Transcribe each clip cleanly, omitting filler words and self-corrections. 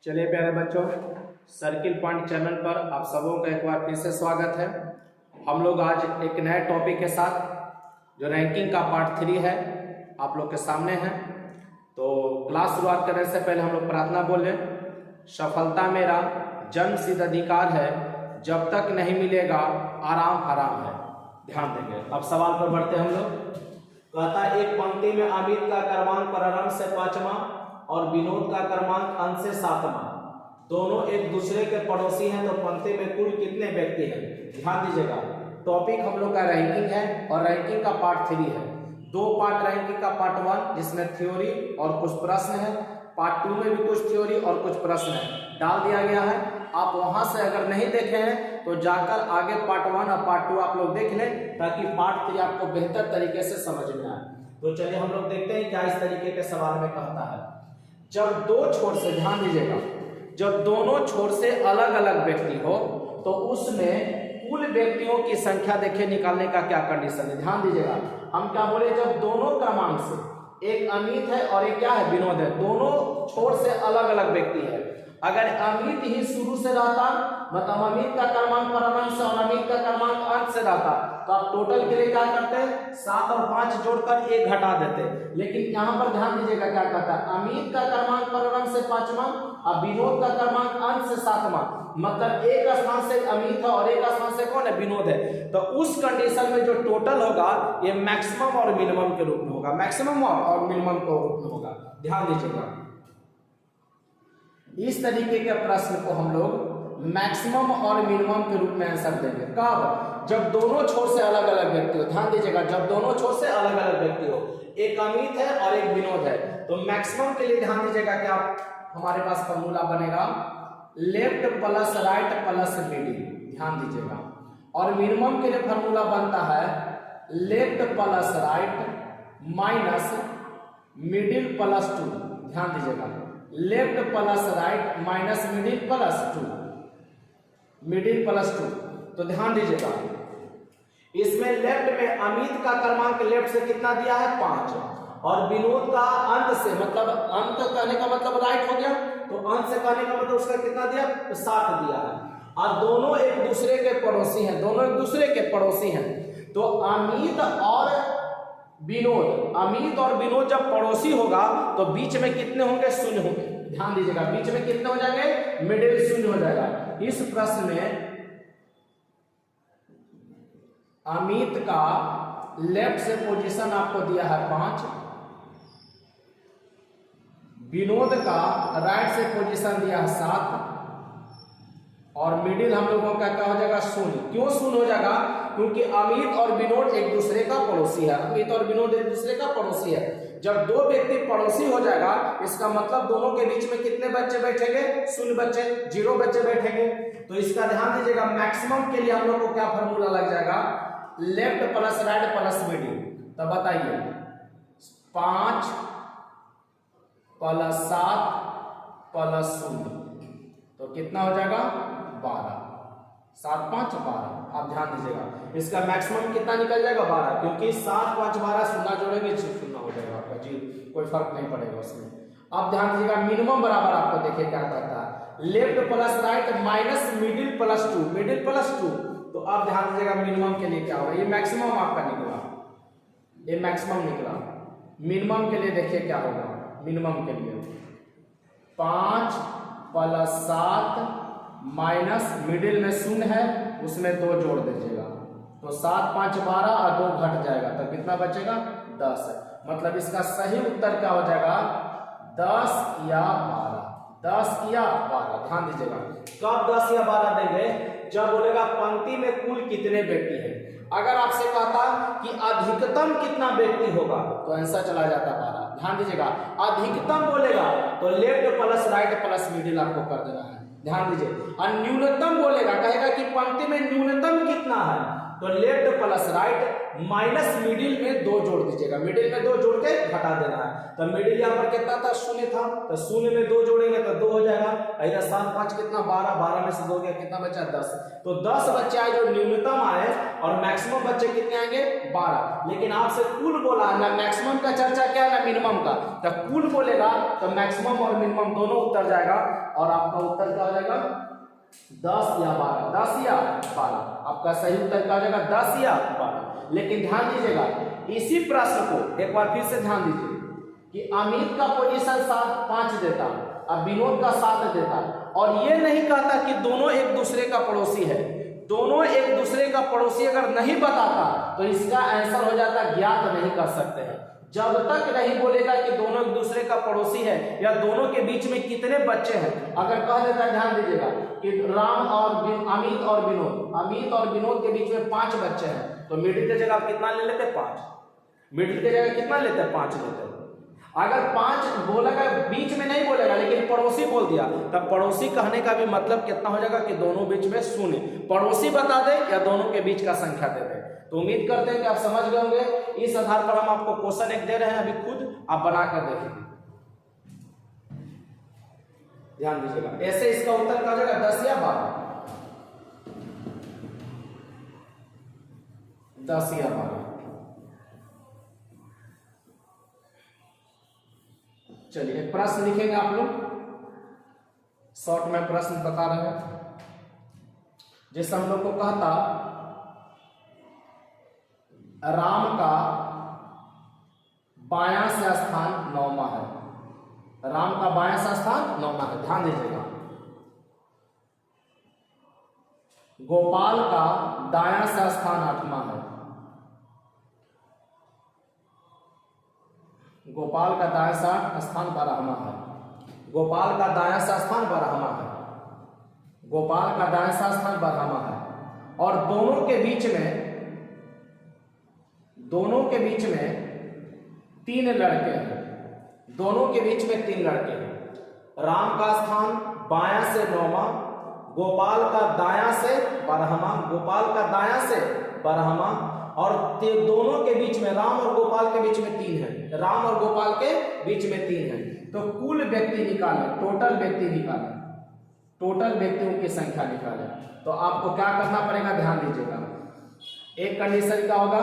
चलिए प्यारे बच्चों, सर्किल पॉइंट चैनल पर आप सबों का एक बार फिर से स्वागत है। हम लोग आज एक नए टॉपिक के साथ जो रैंकिंग का पार्ट 3 है आप लोग के सामने है। तो क्लास शुरुआत करने से पहले हम लोग प्रार्थना बोलें। सफलता मेरा जन्मसिद्ध अधिकार है, जब तक नहीं मिलेगा आराम हराम है। ध्यान देंगे। अब सवाल पर बढ़ते हम लोग। कहता है एक पंक्ति में अमित का क्रमांक प्रारंभ से 5वां और विनोद का क्रमांक अंत से 7वां, दोनों एक दूसरे के पड़ोसी हैं, तो पंक्ति में कुल कितने व्यक्ति हैं? ध्यान दीजिएगा। टॉपिक हम लोग का रैंकिंग है और रैंकिंग का पार्ट 3 है। 2 पार्ट रैंकिंग का पार्ट 1 जिसमें थ्योरी और कुछ प्रश्न है, पार्ट 2 में भी कुछ थ्योरी और कुछ प्रश्न है डाल दिया गया है। आप वहां से अगर नहीं देखे हैं तो जाकर आगे पार्ट 1 और पार्ट 2 आप लोग देख लें, ताकि पार्ट 3 आपको बेहतर तरीके से समझ में आए। तो चलिए हम लोग देखते हैं क्या इस तरीके के सवाल में कहता है। जब दो छोर से, ध्यान दीजिएगा, जब दोनों छोर से अलग अलग व्यक्ति हो तो उसमें कुल व्यक्तियों की संख्या देखिए निकालने का क्या कंडीशन है। ध्यान दीजिएगा। हम क्या बोले, जब दोनों क्रमांक से, एक अमित है और एक क्या है, विनोद है, दोनों छोर से अलग अलग व्यक्ति है। अगर अमित ही शुरू से रहता, मतलब अमित का क्रमांक प्रारंभ से और अमित का क्रमांक अंत से रहता, तो आप टोटल के लिए क्या करते, 7 और 5 जोड़कर 1 घटा देते। लेकिन यहाँ पर ध्यान दीजिएगा क्या कहता है, अमित का क्रमांक प्रारंभ से 5वां और विनोद का क्रमांक अंत से 7वां, मतलब एक स्थान से अमित है और एक स्थान से कौन है, विनोद है। तो उस कंडीशन में जो टोटल होगा ये मैक्सिमम और मिनिमम के रूप में होगा, मैक्सिमम और मिनिमम के रूप में होगा। ध्यान दीजिएगा। इस तरीके के प्रश्न को हम लोग मैक्सिमम और मिनिमम के रूप में आंसर देंगे। कब? जब दोनों छोर से अलग अलग व्यक्ति हो। ध्यान दीजिएगा, जब दोनों छोर से अलग अलग व्यक्ति हो, एक अमित है और एक विनोद है, तो मैक्सिमम के लिए ध्यान दीजिएगा क्या हमारे पास फॉर्मूला बनेगा, left plus right plus middle. ध्यान दीजिएगा। और मिनिमम के लिए फॉर्मूला बनता है left plus right minus middle plus 2। ध्यान दीजिएगा, left plus right minus middle plus 2, middle plus 2। तो ध्यान दीजिएगा, इसमें लेफ्ट में अमित का क्रमांक लेफ्ट से कितना दिया है, 5, और विनोद का अंत से, मतलब अंत कहने का मतलब राइट हो गया, तो अंत से कहने का मतलब उसका कितना दिया, 7 दिया है। और दोनों एक दूसरे के पड़ोसी हैं, दोनों एक दूसरे के पड़ोसी हैं। तो अमित और विनोद, अमित और विनोद जब पड़ोसी होगा तो बीच में कितने होंगे, 0 होंगे। ध्यान दीजिएगा, बीच में कितने हो जाएंगे, मिडिल 0 हो जाएगा। इस प्रश्न में अमित का लेफ्ट से पोजीशन आपको दिया है 5, विनोद का राइट से पोजीशन दिया है 7, और मिडिल हम लोगों का क्या हो जाएगा, 0। क्यों 0 हो जाएगा? क्योंकि अमित और विनोद एक दूसरे का पड़ोसी है, अमित और विनोद एक दूसरे का पड़ोसी है। जब 2 व्यक्ति पड़ोसी हो जाएगा, इसका मतलब दोनों के बीच में कितने बच्चे बैठेंगे, 0 बच्चे, 0 बच्चे बैठेंगे। तो इसका ध्यान दीजिएगा, मैक्सिमम के लिए हम लोग को क्या फॉर्मूला लग जाएगा, left plus right plus middle. तो बताइए, 5 प्लस 7 प्लस 0, तो कितना हो जाएगा, 12। 7 5 12। आप ध्यान दीजिएगा, इसका मैक्सिमम कितना निकल जाएगा, 12, क्योंकि 7 5 12 0 जोड़ेंगे 0 हो जाएगा आपका जी, कोई फर्क नहीं पड़ेगा उसमें। अब ध्यान दीजिएगा, मिनिमम बराबर आपको देखिए क्या करता है, left plus right minus middle plus 2, middle plus 2। तो अब ध्यान दीजिएगा मिनिमम के लिए क्या होगा, ये मैक्सिमम आपका निकला, ये मैक्सिमम निकला। मिनिमम के लिए देखिए क्या होगा, मिनिमम के लिए 5 प्लस 7 माइनस मिडिल में 0 है, उसमें 2 जोड़ दीजिएगा, तो 7 5 12 और 2 घट जाएगा, तो कितना बचेगा, 10। मतलब इसका सही उत्तर क्या हो जाएगा, 10 या 12, 10 या 12। ध्यान दीजिएगा, कब 10 या 12 देंगे, जब बोलेगा पंक्ति में कुल कितने व्यक्ति हैं। अगर आपसे कहता कि अधिकतम कितना व्यक्ति होगा तो आंसर चला जाता 12। ध्यान दीजिएगा, अधिकतम बोलेगा तो left plus right plus middle आपको कर देना है। ध्यान दीजिए, और न्यूनतम बोलेगा, कहेगा कि पंक्ति में न्यूनतम कितना है, तो left plus right minus middle में 2 जोड़ दीजिएगा, मिडिल में 2 जोड़ के घटा देना है। तो मिडिल यहाँ पर कितना था, 0 था, तो 0 में 2 जोड़ेंगे तो 2 हो जाएगा, इधर 7 5 कितना 12, 12 में से 2 गया कितना बचा 10। तो 10 बच्चे आए जो न्यूनतम आए और मैक्सिमम बच्चे कितने आएंगे 12। लेकिन आपसे कुल बोला ना, मैक्सिमम का चर्चा क्या है ना मिनिमम का, तो कुल बोलेगा तो मैक्सिमम और मिनिमम दोनों उत्तर जाएगा और आपका उत्तर क्या हो जाएगा 10 या 12, 10 या 12। आपका सही उत्तर क्या हो जाएगा 10 या 12। लेकिन ध्यान दीजिएगा इसी प्रश्न को एक बार फिर से ध्यान दीजिए कि अमित का पोजीशन 5 देता, अब विनोद का 7 देता, और ये नहीं कहता कि दोनों एक दूसरे का पड़ोसी है। दोनों एक दूसरे का पड़ोसी अगर नहीं बताता तो इसका आंसर हो जाता ज्ञात नहीं कर सकते हैं। जब तक नहीं बोलेगा कि दोनों एक दूसरे का पड़ोसी है या दोनों के बीच में कितने बच्चे हैं, अगर कह देता है ध्यान दीजिएगा कि राम और अमित और विनोद, अमित और विनोद के बीच में 5 बच्चे हैं, तो मिडिल की जगह आप कितना ले लेते 5, मिडिल की जगह कितना लेते 5 लेते। अगर 5 बोलेगा बीच में नहीं बोलेगा लेकिन पड़ोसी बोल दिया, तब पड़ोसी कहने का भी मतलब कितना हो जाएगा कि दोनों बीच में 0, पड़ोसी बता दे या दोनों के बीच का संख्या दे दे। तो उम्मीद करते हैं कि आप समझ गए होंगे। इस आधार पर हम आपको क्वेश्चन एक दे रहे हैं, अभी खुद आप बनाकर देखेंगे, ध्यान दीजिएगा। ऐसे इसका उत्तर क्या हो जाएगा 10 या 12, 10 या 12। चलिए एक प्रश्न लिखेंगे आप लोग, शॉर्ट में प्रश्न बता रहे हैं। जैसे हम लोग को कहता राम का बायां से स्थान 9वां है, राम का बायां से स्थान 9वां है, ध्यान दीजिएगा। गोपाल का दायां से स्थान 8वां है, गोपाल का दायां से स्थान 12वां है, गोपाल का दायां से स्थान 12वां है, गोपाल का दायां से स्थान 12वां है, और दोनों के बीच में 3 लड़के हैं, दोनों के बीच में 3 लड़के हैं। राम का स्थान बायां से 9वां, गोपाल का दायां से 12वां, गोपाल का दायां से 12वां, और दोनों के बीच में राम और गोपाल के बीच में 3 है, राम और गोपाल के बीच में 3 है। तो कुल व्यक्ति निकाले, टोटल व्यक्ति निकाले, टोटल व्यक्तियों की संख्या निकाले। तो आपको क्या करना पड़ेगा ध्यान दीजिएगा। एक कंडीशन क्या होगा,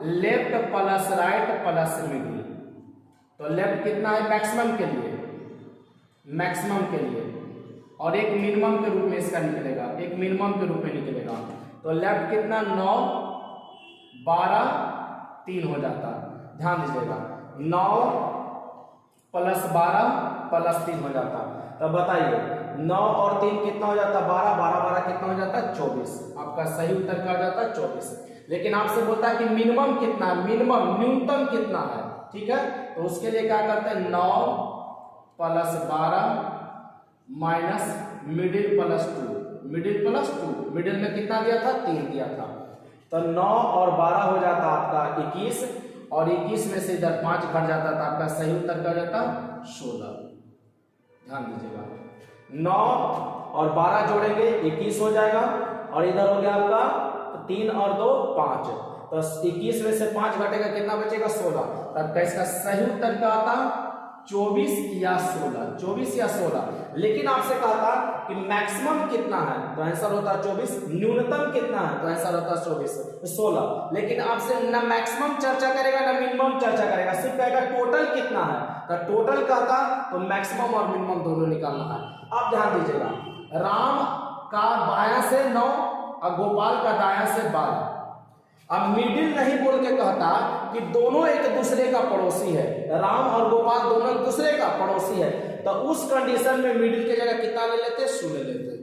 left plus right plus middle. तो लेफ्ट कितना है मैक्सिमम के लिए, मैक्सिमम के लिए, और एक मिनिमम के रूप में इसका निकलेगा, एक मिनिमम के रूप में निकलेगा। तो लेफ्ट कितना 9 12 3 हो जाता, ध्यान दीजिएगा 9 प्लस 12 प्लस 3 हो जाता। तो बताइए 9 और 3 कितना हो जाता 12, 12 12 कितना हो जाता 24। आपका सही उत्तर क्या हो जाता 24। लेकिन आपसे बोलता है कि मिनिमम कितना, मिनिमम न्यूनतम कितना है, ठीक है। तो उसके लिए क्या करते हैं 9 plus 12 minus middle plus 2, middle plus 2, middle में कितना दिया था 3 दिया था। तो 9 और 12 हो जाता आपका 21, और 21 में से इधर 5 घट जाता था, आपका सही उत्तर क्या हो जाता 16। ध्यान दीजिएगा 9 और 12 जोड़ेंगे 21 हो जाएगा, और इधर हो गया आपका 3 और 2 5, तो 21 में से 5 घटेगा कितना बचेगा 16। तब इसका सही उत्तर क्या आता 24 या 16, 24 या 16। लेकिन आपसे कहा था कि मैक्सिमम कितना है, तो आंसर होता 24, न्यूनतम कितना है, तो आंसर होता 16। लेकिन आपसे ना मैक्सिमम चर्चा करेगा ना मिनिमम चर्चा करेगा, सिर्फ कहेगा टोटल कितना है। तो टोटल कहता तो मैक्सिमम और मिनिमम दोनों निकालना है। अब ध्यान दीजिएगा, राम का बायां से 9 और गोपाल का दायां से 12। अब मिडिल नहीं बोल के कहता कि दोनों एक दूसरे का पड़ोसी है, राम और गोपाल दोनों एक दूसरे का पड़ोसी है। तो उस कंडीशन में मिडिल की जगह कितना ले लेते 0 ले लेते,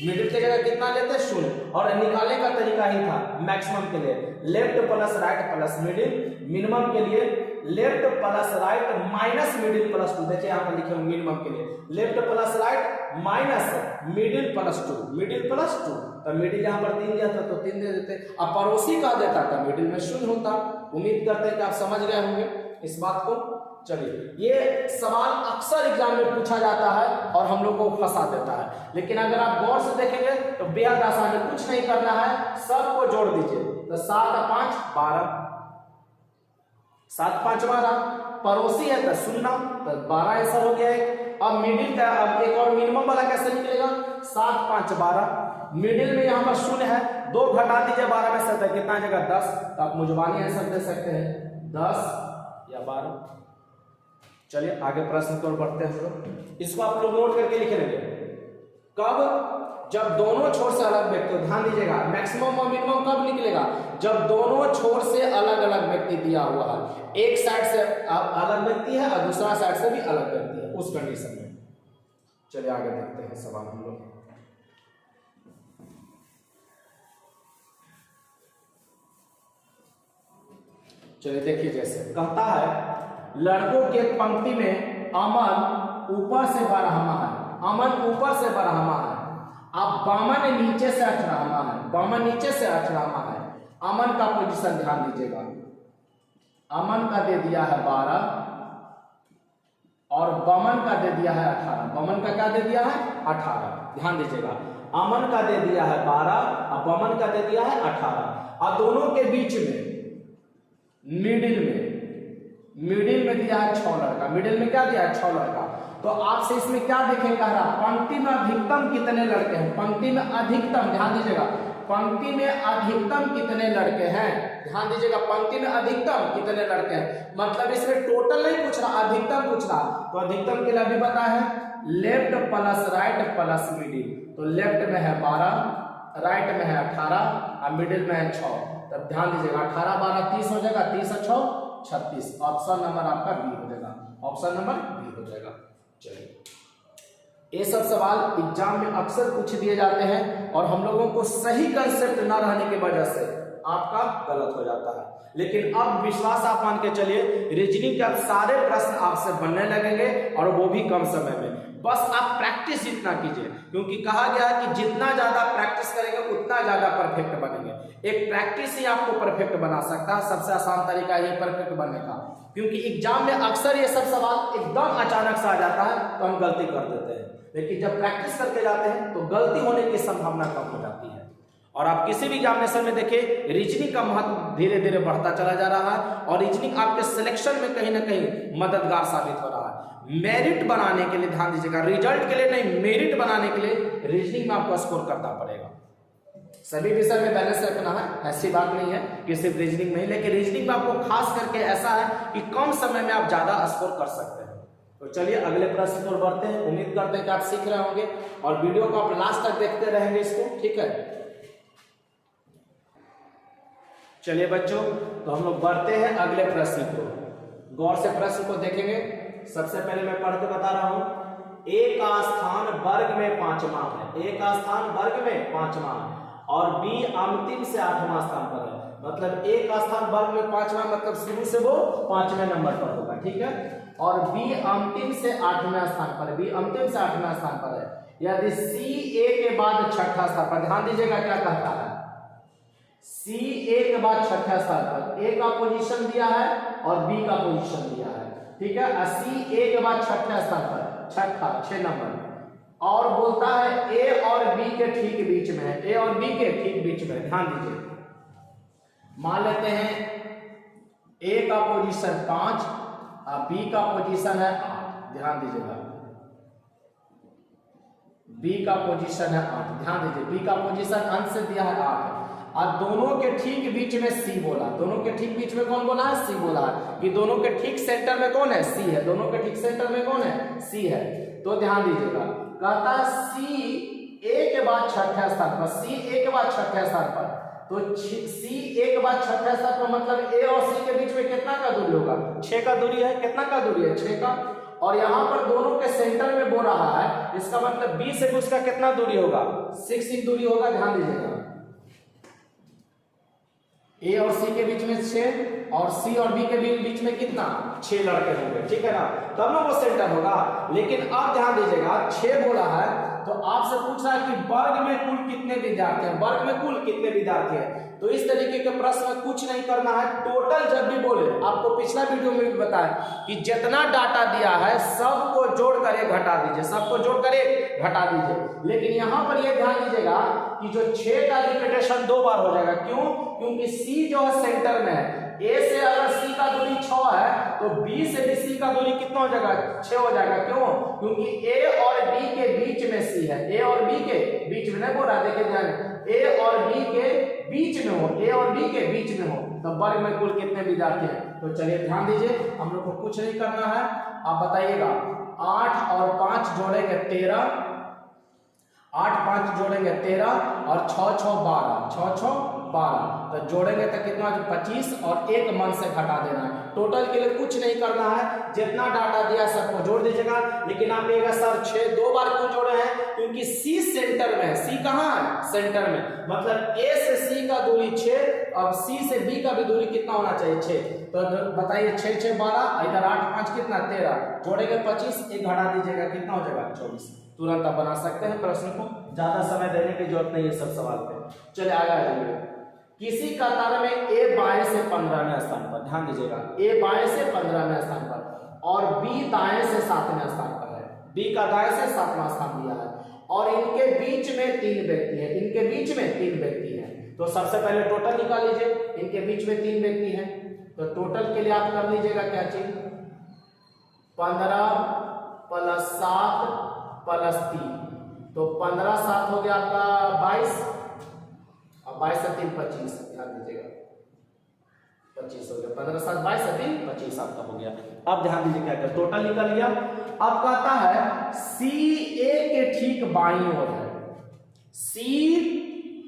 मिडिल की जगह कितना लेते 0, और निकालने का तरीका ही था मैक्सिमम के लिए left plus right plus middle, minimum के लिए left plus right minus middle plus 2। देखिए यहाँ पर लिखे मिनिमम के लिए left plus right minus middle plus 2, middle plus 2। तो मिडिल यहाँ पर 3 दिया था तो 3 दे देते, अब पड़ोसी का देता था मिडिल में 0 होता। उम्मीद करते हैं कि आप समझ गए होंगे इस बात को। चलिए ये सवाल अक्सर एग्जाम में पूछा जाता है और हम लोग को फंसा देता है, लेकिन अगर आप गौर से देखेंगे तो बेहद आसान है, कुछ नहीं करना है, सबको जोड़ दीजिए। तो 7 और 5 12, 7 5 12, पड़ोसी है तो 0, तो 12 आंसर हो गया एक। अब मिडिल का, अब एक और मिनिमम वाला कैसे निकलेगा, 7 5 12, मिडिल में यहाँ पर शून्य है, 2 घटा दीजिए 12 में से, कितना जगह 10, तो आप मुजबानी आंसर दे सकते हैं 10 या 12। चलिए आगे प्रश्न की ओर बढ़ते हैं। इसको आप लोग नोट करके लिख लेंगे। कब, जब दोनों छोर से अलग व्यक्ति, ध्यान दीजिएगा, मैक्सिमम और मिनिमम कब निकलेगा, जब दोनों छोर से अलग अलग व्यक्ति दिया हुआ है, एक साइड से अलग व्यक्ति है और दूसरा साइड से भी अलग व्यक्ति है, उस कंडीशन में। चलिए आगे देखते हैं सवाल हम लोग। चलिए देखिए, जैसे कहता है लड़कों की एक पंक्ति में अमन ऊपर से बरहमा है, अमन ऊपर से बरहमा है, अब बामन नीचे से अठरामा है, बामन नीचे से अठरामा है। अमन का पोजीशन ध्यान दीजिएगा, अमन का दे दिया है 12 और बमन का दे दिया है 18। बमन का क्या दे दिया है, 18। ध्यान दीजिएगा, अमन का दे दिया है 12 और बमन का दे दिया है 18, और दोनों के बीच में मिडिल में दिया है 6 लड़का। मिडिल में क्या दिया है, 6 लड़का। तो आपसे इसमें क्या देखें, कह रहा पंक्ति में अधिकतम कितने लड़के हैं, पंक्ति में अधिकतम, ध्यान दीजिएगा, पंक्ति में अधिकतम कितने लड़के हैं, ध्यान दीजिएगा, पंक्ति में अधिकतम कितने लड़के हैं, मतलब इसमें टोटल नहीं पूछ रहा, अधिकतम पूछ रहा। तो अधिकतम के लिए अभी पता है, left plus right plus middle. तो लेफ्ट में है 12, राइट में है 18 और मिडिल में है 6। तब ध्यान दीजिएगा, 18 12 30 हो जाएगा, 30 और 6 36। ऑप्शन नंबर आपका बी हो जाएगा, ऑप्शन नंबर बी हो जाएगा। चलिए, ये सब सवाल एग्जाम में अक्सर पूछ दिए जाते हैं और हम लोगों को सही कंसेप्ट ना रहने की वजह से आपका गलत हो जाता है। लेकिन अब विश्वास आप मान के चलिए, रीजनिंग के अब सारे प्रश्न आपसे बनने लगेंगे और वो भी कम समय में। बस आप प्रैक्टिस इतना कीजिए, क्योंकि कहा गया है कि जितना ज्यादा प्रैक्टिस करेंगे उतना ज्यादा परफेक्ट बनेंगे। एक प्रैक्टिस ही आपको परफेक्ट बना सकता है, सबसे आसान तरीका है परफेक्ट बनने का। क्योंकि एग्जाम में अक्सर ये सब सवाल एकदम अचानक से आ जाता है तो हम गलती कर देते हैं, लेकिन जब प्रैक्टिस करके जाते हैं तो गलती होने की संभावना कम हो जाती है। और आप किसी भी एग्जामिनेशन में देखिए, रीजनिंग का महत्व धीरे धीरे बढ़ता चला जा रहा है और रीजनिंग आपके सिलेक्शन में कहीं ना कहीं मददगार साबित हो रहा है। मेरिट बनाने के लिए ध्यान दीजिएगा, रिजल्ट के लिए नहीं, मेरिट बनाने के लिए रीजनिंग में आपको स्कोर करना पड़ेगा। सभी विषय में बैलेंस रखना है, ऐसी बात नहीं है कि सिर्फ रीजनिंग में ही, लेकिन रीजनिंग में आपको खास करके ऐसा है कि कम समय में आप ज्यादा स्कोर कर सकते हैं। तो चलिए अगले प्रश्न की ओर बढ़ते हैं। उम्मीद करते हैं कि आप सीख रहे होंगे और वीडियो को आप लास्ट तक देखते रहेंगे इसको, ठीक है। चलिए बच्चों, तो हम लोग बढ़ते हैं अगले प्रश्न को, गौर से प्रश्न को देखेंगे। सबसे पहले मैं पढ़ के बता रहा हूं, ए का स्थान वर्ग में 5वां है, ए का स्थान वर्ग में 5वां और बी अंतिम से 8वां स्थान पर है। मतलब ए का स्थान वर्ग में 5वां, मतलब शुरू से वो 5वें नंबर पर होगा, ठीक है। और बी अंतिम से 8वें स्थान पर, बी अंतिम से 8वें स्थान पर है। यदि सी ए के बाद 6ठा स्थान पर, ध्यान दीजिएगा क्या कहता है, सी ए के बाद 6ठा स्थान पर, ए का पोजीशन दिया है और बी का पोजीशन दिया है, ठीक है। सी ए के बाद 6ठा स्थान पर, 6 नंबर, और बोलता है ए और बी के ठीक बीच में है, ए और बी के ठीक बीच में। ध्यान दीजिए, मान लेते हैं ए का पोजीशन 5 और बी का पोजीशन है 8। ध्यान दीजिएगा, बी का पोजीशन है 8, ध्यान दीजिए, बी का पोजीशन अंश से दिया है 8 और दोनों के ठीक बीच में सी बोला। दोनों के ठीक बीच में कौन बोला है, सी बोला है कि दोनों के ठीक सेंटर में कौन है, सी है। दोनों के ठीक सेंटर में कौन है, सी है। तो ध्यान दीजिएगा, कहता सी ए के बाद 6ठा स्थान पर, सी ए के बाद 6ठा स्थान पर, तो सी ए के बाद 6ठा स्थान पर, मतलब ए और सी के बीच में कितना का दूरी होगा, 6 का दूरी है। कितना का दूरी है, 6 का। और यहां पर दोनों के सेंटर में बोल रहा है, इसका मतलब बी से उसका कितना दूरी होगा, 6 की दूरी होगा। ध्यान दीजिएगा, ए और सी के बीच में 6 और सी और बी के बीच में कितना, 6 लड़के होंगे, ठीक है ना, तब ना वो सेंटर होगा। लेकिन अब ध्यान दीजिएगा, 6 बोला है तो आपसे पूछ रहा है कि वर्ग में कुल कितने विद्यार्थी हैं, वर्ग में कुल कितने विद्यार्थी हैं। तो इस तरीके के प्रश्न में कुछ नहीं करना है, टोटल जब भी बोले, आपको पिछला वीडियो में भी बताया कि जितना डाटा दिया है सबको जोड़ कर घटा दीजिए, सबको जोड़ कर घटा दीजिए। लेकिन यहां पर यह ध्यान दीजिएगा कि जो 6 का रिपीटेशन 2 बार हो जाएगा। क्यों, क्योंकि सी जो है सेंटर में है, ए से अगर सी का दूरी 6 है तो बी से भी सी का दूरी कितना हो जाएगा, 6 हो जाएगा। क्यों? क्योंकि ए और बी के बीच में सी है, ए और बी के बीच में, नहीं बोल रहा, देखिए ध्यान, ए और बी के बीच में हो, ए और बी के बीच में हो, तो वर्ग में कुल कितने विद्यार्थी हैं? तो चलिए ध्यान दीजिए, हम लोग को कुछ नहीं करना है, आप बताइएगा। 8 और 5 जोड़ेंगे 13, 8 5 जोड़ेंगे 13 और 6 6 12, 6 6 12, तो जोड़ेंगे तो कितना 25 और एक मन से घटा देना है। टोटल के लिए कुछ नहीं करना है, जितना डाटा दिया सबको जोड़ दीजिएगा। लेकिन आप कहिएगा सर 6 दो बार क्यों जोड़े हैं? क्योंकि सी सेंटर में है। सी कहाँ है? सेंटर में, मतलब ए से सी का दूरी 6, अब सी से बी का भी दूरी कितना होना चाहिए? 6। तो बताइए 6 6 12, इधर 8 5 कितना 13, जोड़ेंगे 25, एक घटा दीजिएगा कितना हो जाएगा? 24। तुरंत आप बना सकते हैं प्रश्न को, ज्यादा समय देने की जरूरत नहीं है सब सवाल पे। चलिए आगे आ जाइए। किसी कतार में ए बाएं से 15वें स्थान पर, ध्यान दीजिएगा, ए बाएं से 15वें स्थान पर और बी दाएं से 7वें स्थान पर है। बी का दाएं से 7वां स्थान दिया है और इनके बीच में 3 व्यक्ति है, इनके बीच में 3 व्यक्ति हैं। तो सबसे पहले टोटल निकाल लीजिए, इनके बीच में 3 व्यक्ति हैं, तो टोटल के लिए आप कर लीजिएगा क्या चीज? 15 + 7 + 3, तो 15 7 हो गया आपका 22 और 22 से 3 25, ध्यान दीजिएगा 25 हो गया, 15 7 22 से 3 25 आपका हो गया। अब ध्यान दीजिए क्या कर, टोटल निकल गया। अब कहता है सी ए के ठीक बाईं ओर है, सी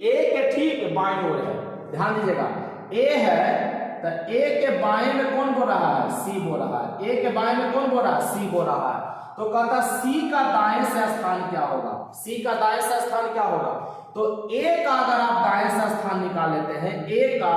ए के ठीक बाईं ओर है, ध्यान दीजिएगा, ए है तो ए के बाएं में कौन बोल रहा है? सी बोल रहा है। ए के बाएं में कौन बोल रहा है? सी बोल रहा है। तो कहता सी का दाएं से स्थान क्या होगा? सी का दाएं से स्थान क्या होगा? तो ए का अगर आप दाएं से स्थान निकाल लेते हैं, ए का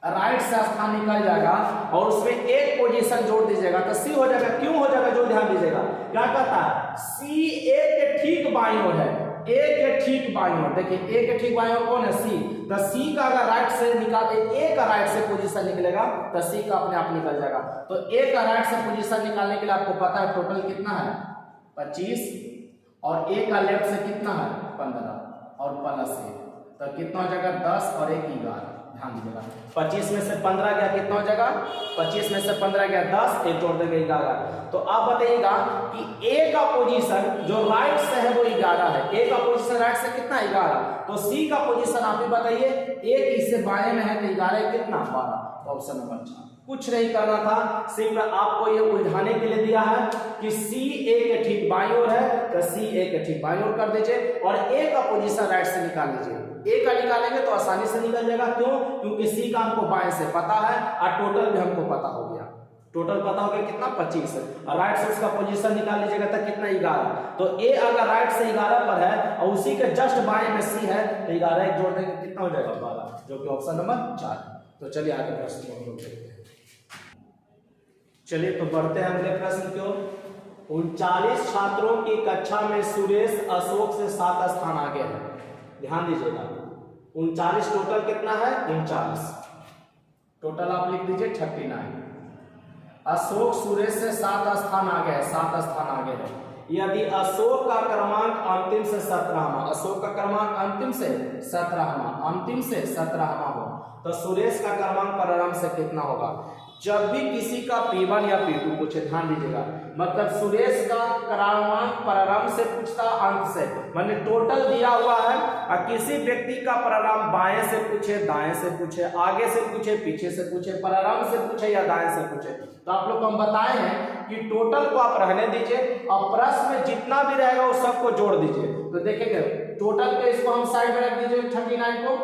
राइट से स्थान निकल जाएगा और उसमें एक पोजीशन जोड़ दीजिएगा तो सी हो जाएगा। क्यों हो जाएगा? जो ध्यान दीजिएगा, क्या कहता है? सी ए के ठीक बाईं ओर है, ए के ठीक बाईं ओर, देखिए ए के ठीक बाईं ओर कौन है? सी। तो सी का अगर राइट से निकाल, ए का राइट से पोजीशन निकलेगा तो सी का अपने आप निकल जाएगा। तो ए का राइट से पोजीशन निकालने के लिए आपको पता है टोटल कितना है? 25 और ए का लेफ्ट से कितना है? 15 और प्लस 1, तो कितना हो जाएगा? 10 और 1 11। ध्यान दीजिएगा, 25 में से 15 गया, कितना हो जाएगा? 25 में से 15 गया 10, एक जोड़ देंगे 11। तो आप बताइएगा कि ए का पोजीशन जो राइट से है वो 11 है, ए का पोजीशन राइट से कितना? 11। तो सी का पोजीशन आप ही बताइए, ए इससे बाएं में है तो 11 कितना? 12। Option number 4। कुछ नहीं करना था, सिर्फ आपको ये उलझाने के लिए दिया है कि सी ए के ठीक बाईं ओर है तो सी ए के ठीक बाईं ओर कर दीजिए और ए का पोजीशन राइट से निकाल लीजिए। ए का निकालेंगे तो आसानी से निकल जाएगा। क्यों? क्योंकि सी का हमको बाएं से पता है और टोटल भी हमको पता हो गया। टोटल पता हो गया कितना? 25 और राइट से उसका पोजीशन निकाल लीजिएगा तो कितना? 11। तो ए अगर राइट से 11 पर है और उसी के जस्ट बाएं में सी है तो 11 एक जोड़ देंगे कितना हो जाएगा? 12, जो कि ऑप्शन नंबर 4। तो चलिए आगे प्रश्न को हम लोग देखते हैं। चलिए तो बढ़ते हैं अगले प्रश्न की ओर। 39 छात्रों की कक्षा में सुरेश अशोक से 7 स्थान आगे है। ध्यान दीजिएगा, 39 टोटल कितना है? 39 टोटल आप लिख दीजिए 39। अशोक सुरेश से 7 स्थान आगे है, 7 स्थान आगे है। यदि अशोक का क्रमांक अंतिम से 17वां, अशोक का क्रमांक अंतिम से 17वां, अंतिम से 17वां हो तो सुरेश का क्रमांक प्रारंभ से कितना होगा? जब भी किसी का P1 या P2 पूछे, ध्यान दीजिएगा, मतलब सुरेश का क्रमांक प्रारंभ से पूछता अंत से, माने टोटल दिया हुआ है और किसी व्यक्ति का प्रारंभ बाएं से पूछे, दाएं से पूछे, आगे से पूछे, पीछे से पूछे, प्रारंभ से पूछे या दाएं से पूछे, तो आप लोग को हम बताए हैं कि टोटल को आप रहने दीजिए और प्रश्न में जितना भी रहेगा वो सबको जोड़ दीजिए। तो देखेंगे टोटल पे इसको हम साइड में रख दीजिए 39 को।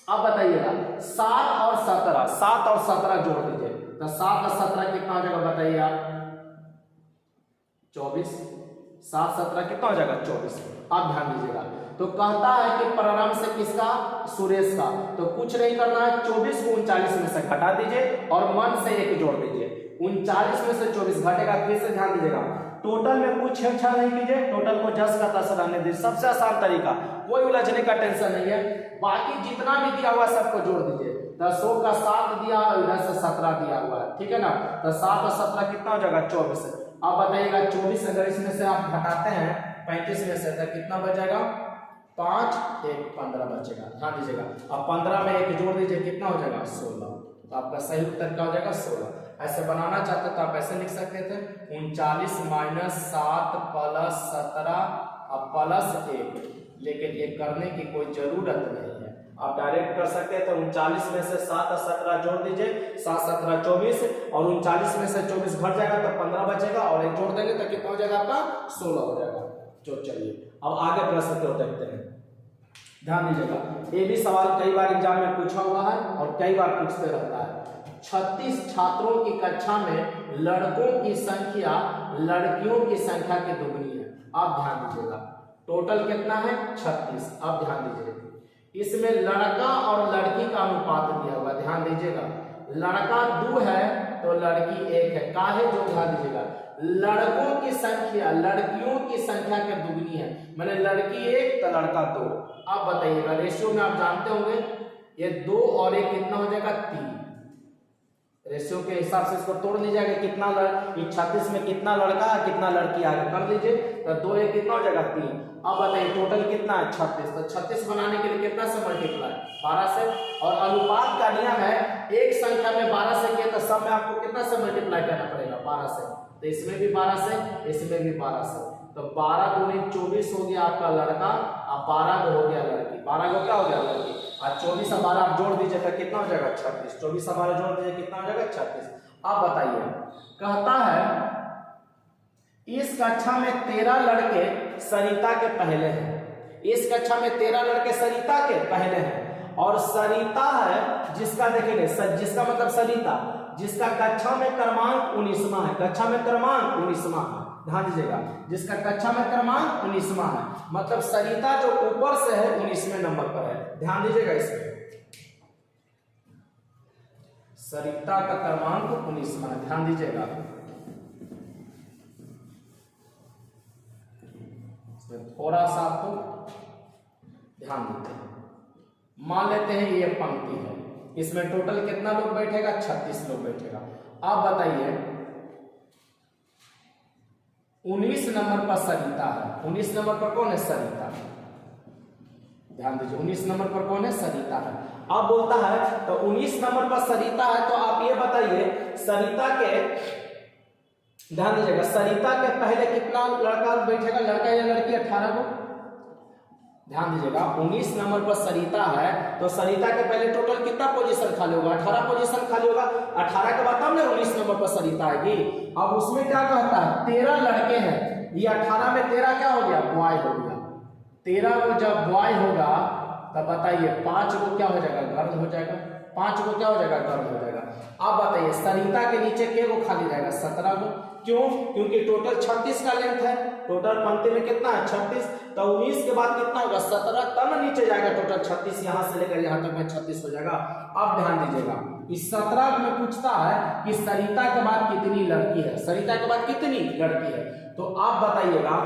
अब बताइएगा 7 और 17, 7 और 17 जोड़ दीजिए तो 7 और 17 कितना हो जाएगा? बताइए आप। 24। 7 17 कितना हो जाएगा? 24। अब ध्यान दीजिएगा, तो कहता है कि प्रारंभ से किसका? सुरेश का। तो कुछ नहीं करना है, 24 को 39 में से घटा दीजिए और मन से 1 जोड़ दीजिए। 39 में से 24 घटेगा, फिर से ध्यान दीजिएगा, टोटल में कुछ छेड़छाड़ नहीं कीजिए, टोटल को 10 का 10 रहने दीजिए। सबसे आसान तरीका, कोई उलझने का टेंशन नहीं है। बाकी जितना भी दिया हुआ सबको जोड़ दीजिए। 100 का 7 दिया और इधर से 17 दिया हुआ है, ठीक है ना? तो 7 और 17 कितना हो जाएगा? 24। अब बताइएगा 24 अगर इसमें से आप घटाते हैं 35 में से तो कितना बच जाएगा? 5 1 15 बचेगा। ध्यान दीजिएगा, अब 15 में 1 जोड़ दीजिए, कितना हो जाएगा 16। तो आपका सही उत्तर क्या हो जाएगा 16। ऐसे बनाना चाहते तो आप ऐसे लिख सकते थे 39 - 7 + 17 अब +1, लेकिन ये करने की कोई जरूरत नहीं है, आप डायरेक्ट कर सकते थे। 39 में से 7 और 17 जोड़ दीजिए, 7 17 24, और 39 में से 24 घट जाएगा तो 15 बचेगा, और 1 जोड़ देंगे तो कितना हो जाएगा आपका 16 हो जाएगा। जो चलिए अब आगे प्रश्न को देखते हैं। ध्यान दीजिएगा, ये भी सवाल कई बार एग्जाम में पूछा हुआ है और कई बार पूछते रहता है। 36 छात्रों की कक्षा में लड़कों की संख्या लड़कियों की संख्या की दुगनी है। आप ध्यान दीजिएगा, टोटल कितना है 36। अब ध्यान दीजिए, इसमें लड़का और लड़की का अनुपात दिया हुआ, ध्यान दीजिएगा। लड़का 2 है तो लड़की 1 है, काहे जो, ध्यान दीजिएगा लड़कों की संख्या लड़कियों की संख्या के दुगनी है, मैंने लड़की 1 तो लड़का 2। अब बताइएगा रेशियो में आप जानते होंगे ये 2 और 1 कितना हो जाएगा 3। रेशियो के हिसाब से इसको तोड़ लीजिएगा, कितना 36 में कितना लड़का है कितना लड़की आगे कर लीजिए, तो 2 1 कितना हो जाएगा 3। अब बताइए टोटल कितना है 36, तो 36 बनाने के लिए कितना से मल्टीप्लाई 12 से, और अनुपात का नियम है एक संख्या में 12 से किया तो सब में आपको कितना से मल्टीप्लाई करना पड़ेगा 12 से, तो इसमें भी 12 से इसमें भी 12 से, तो 12 दूनी 24 हो गया आपका लड़का, अब 12 को हो गया लड़की, 12 को क्या हो गया लड़की, और 24 और 12 आप जोड़ दीजिए तो कितना हो जाएगा 36, 24 और 12 जोड़ दीजिए कितना हो जाएगा 36। अब बताइए, कहता है इस कक्षा में 13 लड़के सरिता के पहले हैं, इस कक्षा में 13 लड़के सरिता के पहले हैं, और सरिता है जिसका देखेंगे जिसका मतलब सरिता जिसका कक्षा में क्रमांक 19वां है, कक्षा में क्रमांक 19वां है। ध्यान दीजिएगा, जिसका कक्षा में क्रमांक 19वां है, मतलब सरिता जो ऊपर से है 19वें नंबर पर है। ध्यान दीजिएगा, इसमें सरिता का क्रमांक 19वां है, ध्यान दीजिएगा। थोड़ा सा आपको ध्यान देते हैं, मान लेते हैं ये पंक्ति है, इसमें टोटल कितना लोग बैठेगा 36 लोग बैठेगा। आप बताइए 19 नंबर पर सरिता है, 19 नंबर पर कौन है सरिता, ध्यान दीजिए 19 नंबर पर कौन है सरिता है। अब बोलता है तो 19 नंबर पर सरिता है, तो आप ये बताइए सरिता के, ध्यान दीजिएगा सरिता के पहले कितना लड़का बैठेगा, लड़का या लड़की 18 को, ध्यान दीजिएगा 19 नंबर पर सरिता है तो सरिता के पहले टोटल कितना पोजीशन खाली होगा 18 पोजीशन खाली होगा, 18 के बाद तब ना 19 नंबर पर सरिता आएगी। अब उसमें क्या कहता है 13 लड़के हैं, ये 18 में 13 क्या हो गया बॉय हो गया, 13 को जब बॉय होगा तब बताइए 5 को क्या हो जाएगा गर्ल हो जाएगा, 5 को क्या हो जाएगा गर्ल हो जाएगा। अब बताइए सरिता के नीचे के को खाली रहेगा 17 को, क्यों, क्योंकि टोटल 36 का लेंथ है, टोटल पंक्ति में कितना है 36, तो 19 के बाद कितना होगा 17, तब नीचे जाएगा टोटल 36, यहां से लेकर यहां तक में 36 हो जाएगा। अब ध्यान दीजिएगा इस 17 में पूछता है कि सरिता के बाद कितनी लड़की है, सरिता के बाद कितनी लड़की है, तो आप बताइएगा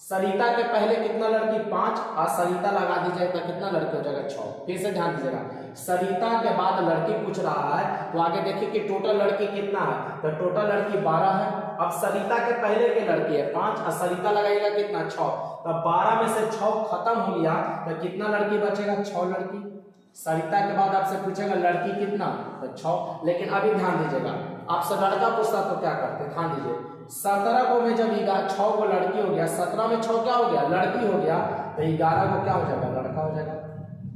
सरिता के पहले कितना लड़की 5, और सरिता लगा दीजिए तो कितना लड़की हो जाएगा 6। फिर से ध्यान दीजिएगा सरिता के बाद लड़की पूछ रहा है, तो आगे देखिए कि टोटल लड़की कितना है, तो टोटल लड़की 12 है। अब सरिता के पहले की लड़की है 5 और सरिता लगाइएगा कितना 6, तो 12 में से 6 खत्म हो गया तो कितना लड़की बचेगा 6 लड़की। सरिता के बाद आपसे पूछेगा लड़की कितना, तो 6। लेकिन अभी ध्यान दीजिएगा आपसे लड़का पूछता तो क्या करते, ध्यान दीजिए 17 को में जब 6 को लड़की हो गया, 17 में 6 क्या हो गया लड़की हो गया, तो 11 को क्या हो जाएगा लड़का हो जाएगा,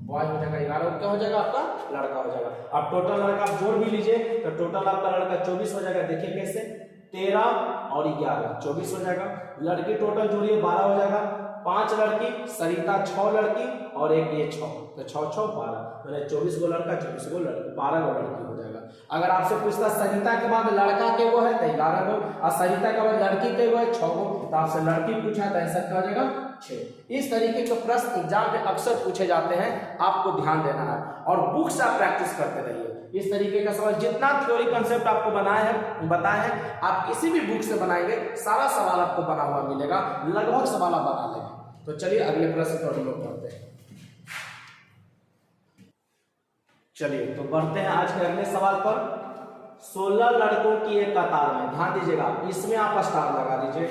बॉय हो जाएगा, 11 को क्या हो जाएगा आपका लड़का हो जाएगा। अब टोटल लड़का आप जोड़ भी लीजिए तो टोटल आपका लड़का 24 हो जाएगा, देखिए कैसे 13 और 11 24 हो जाएगा, लड़की टोटल जोड़िए 12 हो जाएगा, 5 लड़की सरिता 6 लड़की और एक ये 6, तो 6 6 12 मैंने 24 गो लड़का 24 गो लड़की 12 गो लड़की हो जाएगा। अगर आपसे पूछता सरिता के बाद लड़का के वो है तो 11 गो, और सरिता के बाद लड़की के वो है 6 गो, तो आपसे लड़की पूछा तो आंसर क्या हो जाएगा 6। इस तरीके के प्रश्न एग्जाम में अक्सर पूछे जाते हैं, आपको ध्यान देना है और बुक से आप प्रैक्टिस करते रहिए। इस तरीके का सवाल जितना थ्योरी कंसेप्ट आपको बताए हैं आप किसी भी बुक से बनाएंगे सारा सवाल आपको बना हुआ मिलेगा, लगभग सवाल आप बना लेंगे। तो चलिए अगले प्रश्न को हम लोग पढ़ते हैं। चलिए तो बढ़ते हैं आज के अगले सवाल पर। 16 लड़कों की एक कतार में, ध्यान दीजिएगा इसमें आप स्टार लगा दीजिए।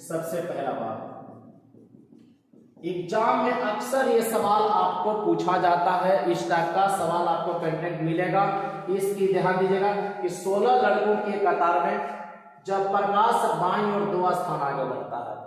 सबसे पहला बात एग्जाम में अक्सर ये सवाल आपको पूछा जाता है, इस टाइप का सवाल आपको कंटेंट मिलेगा। इसकी ध्यान दीजिएगा कि 16 लड़कों की कतार में जब प्रकाश बाईं और 2 स्थान आगे बढ़ता है,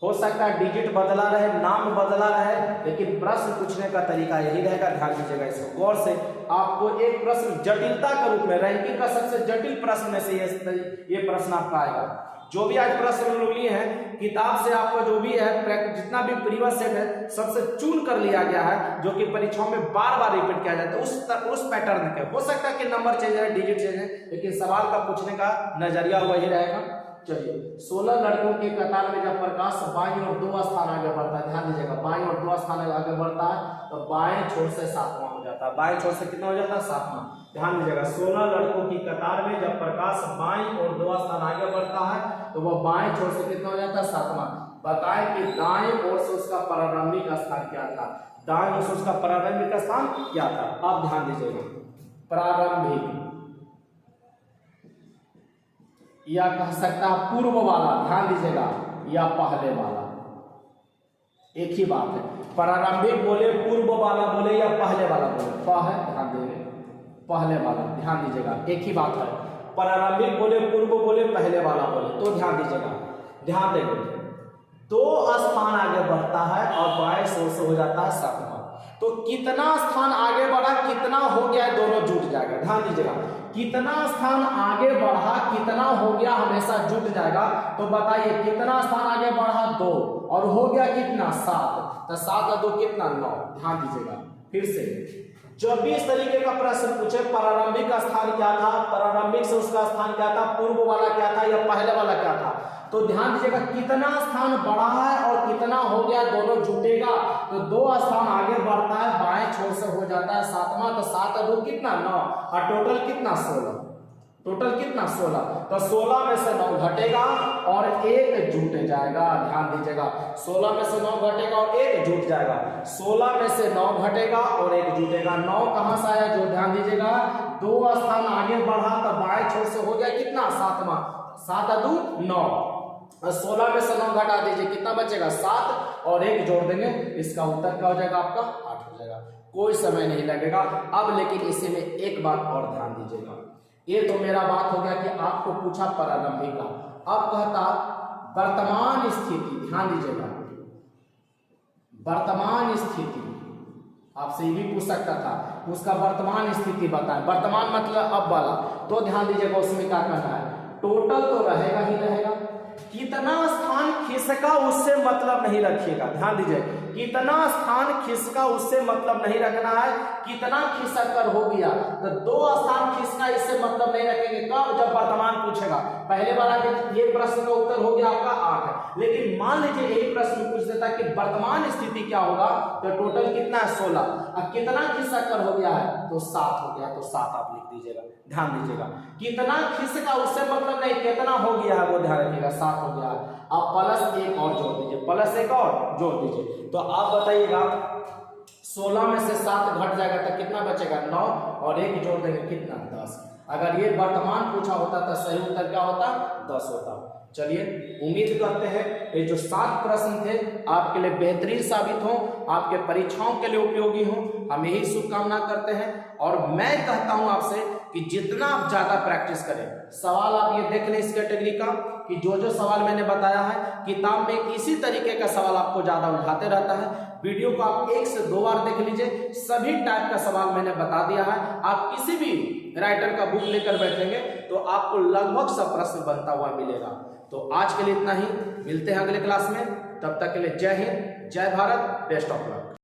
हो सकता है डिजिट बदला रहे, नाम बदला रहे, लेकिन प्रश्न पूछने का तरीका यही रहेगा। ध्यान दीजिएगा इसको गौर से। आपको एक प्रश्न जटिलता के रूप में, रैंकिंग का सबसे जटिल प्रश्न में से ये प्रश्न आपका आएगा। जो भी आज प्रश्न लिए हैं किताब से, आपका जो भी है जितना भी प्रीवियस सेट है सबसे चुन कर लिया गया है, जो कि परीक्षाओं में बार बार रिपीट किया जाता है उस पैटर्न के। हो सकता है कि नंबर चेंज है, डिजिट चेंज है, लेकिन सवाल का पूछने का नजरिया वही रहेगा। चलिए, 16 लड़कों के कतार में जब प्रकाश बाईं और 2 स्थान आगे बढ़ता है, ध्यान दीजिएगा, बाईं और 2 स्थान आगे बढ़ता है तो बाएं छोर से 7वां हो जाता है। बाएं छोर से कितना हो जाता है? 7वां। ध्यान दीजिएगा, 16 लड़कों की कतार में जब प्रकाश बाईं और 2 स्थान आगे बढ़ता है तो वह बाएं छोर से कितना हो जाता है? 7वां। बताएं कि दाएं ओर से उसका प्रारंभिक स्थान क्या था? दाएं ओर से उसका प्रारंभिक स्थान क्या था? आप ध्यान दीजिएगा, प्रारंभिक या कह सकता है पूर्व वाला, ध्यान दीजिएगा, या पहले वाला, एक ही बात है। प्रारंभिक बोले, पूर्व वाला बोले या पहले वाला बोले, ध्यान देंगे, पहले वाला, ध्यान दीजिएगा, एक ही बात है। प्रारंभिक बोले, पूर्व बोले, पहले वाला बोले, तो ध्यान दीजिएगा, ध्यान देंगे। 2 स्थान आगे बढ़ता है और बाएं ओर से हो जाता है 7वां। तो कितना स्थान आगे बढ़ा, कितना हो गया, दोनों जुट जाएगा। ध्यान दीजिएगा, कितना स्थान आगे बढ़ा, कितना हो गया, हमेशा जुट जाएगा। तो बताइए कितना स्थान आगे बढ़ा? 2, और हो गया कितना? 7। तो 7 और 2 कितना? 9। ध्यान दीजिएगा, फिर से जब भी इस तरीके का प्रश्न पूछे, प्रारंभिक स्थान क्या था, प्रारंभिक से उसका स्थान क्या था, पूर्व वाला क्या था या पहले वाला क्या था, तो ध्यान दीजिएगा कितना स्थान बढ़ा है और कितना हो गया, दोनों जुटेगा। तो 2 स्थान आगे बढ़ता है, बाएं छोर से हो जाता है 7वां। तो 7 और 2 कितना? 9, और टोटल कितना? 16। टोटल कितना? 16। तो 16 में से 9 घटेगा और 1 जुट जाएगा। ध्यान दीजिएगा, 16 में से 9 घटेगा और 1 जुट जाएगा। 16 में से 9 घटेगा और 1 जुटेगा। 9 कहां से आया? जो ध्यान दीजिएगा, 2 स्थान आगे बढ़ा तो बाएं छोर से हो गया कितना? 7वां। 7 और 2 9, 16 में से 9 घटा दीजिए, कितना बचेगा? 7, और 1 जोड़ देंगे, इसका उत्तर क्या हो जाएगा? आपका 8 हो जाएगा। कोई समय नहीं लगेगा। अब लेकिन इसी में एक बात और ध्यान दीजिएगा, ये तो मेरा बात हो गया कि आपको पूछा प्रारंभिक का। अब कहता वर्तमान स्थिति, ध्यान दीजिएगा, वर्तमान स्थिति आपसे ये भी पूछ सकता था, उसका वर्तमान स्थिति बताएं। वर्तमान मतलब अब वाला, तो ध्यान दीजिएगा उसमें क्या करना है, टोटल तो रहेगा ही रहेगा, कितना स्थान खिसका उससे मतलब नहीं रखिएगा। ध्यान दीजिए, कितना स्थान खिसका उससे मतलब नहीं रखना है, कितना खिसक कर हो गया, तो 2 स्थान खिसका इससे मतलब नहीं रखेंगे। कब? जब वर्तमान पूछेगा। पहले वाला ये प्रश्न का उत्तर हो गया आपका 8, लेकिन मान लीजिए यही प्रश्न पूछ देता कि वर्तमान स्थिति क्या होगा, तो टोटल कितना है? 16। अब कितना खिसक कर हो गया है, तो 7 हो गया, तो 7 आप लिख दीजिएगा। ध्यान दीजिएगा, कितना खिसका उससे मतलब नहीं, कितना हो गया है वो ध्यान रखिएगा, 7 हो गया। अब प्लस 1 और जोड़ दीजिए, प्लस 1 और जोड़ दीजिए। तो आप बताइएगा 16 में से 7 घट जाएगा तो कितना बचेगा? 9, और 1 जोड़ देंगे कितना? 10। अगर ये वर्तमान पूछा होता तो सही उत्तर क्या होता? 10 होता। चलिए, उम्मीद करते हैं ये जो 7 प्रश्न थे आपके लिए बेहतरीन साबित हो, आपके परीक्षाओं के लिए उपयोगी हो, हम यही शुभकामना करते हैं। और मैं कहता हूं आपसे कि जितना आप ज्यादा प्रैक्टिस करें, सवाल आप ये देख लें इस कैटेगरी का कि जो सवाल मैंने बताया है किताब में इसी तरीके का सवाल आपको ज्यादा उठाते रहता है। वीडियो को आप 1 से 2 बार देख लीजिए, सभी टाइप का सवाल मैंने बता दिया है। आप किसी भी राइटर का बुक लेकर बैठेंगे तो आपको लगभग सब प्रश्न बनता हुआ मिलेगा। तो आज के लिए इतना ही, मिलते हैं अगले क्लास में, तब तक के लिए जय हिंद, जय भारत, बेस्ट ऑफ लक।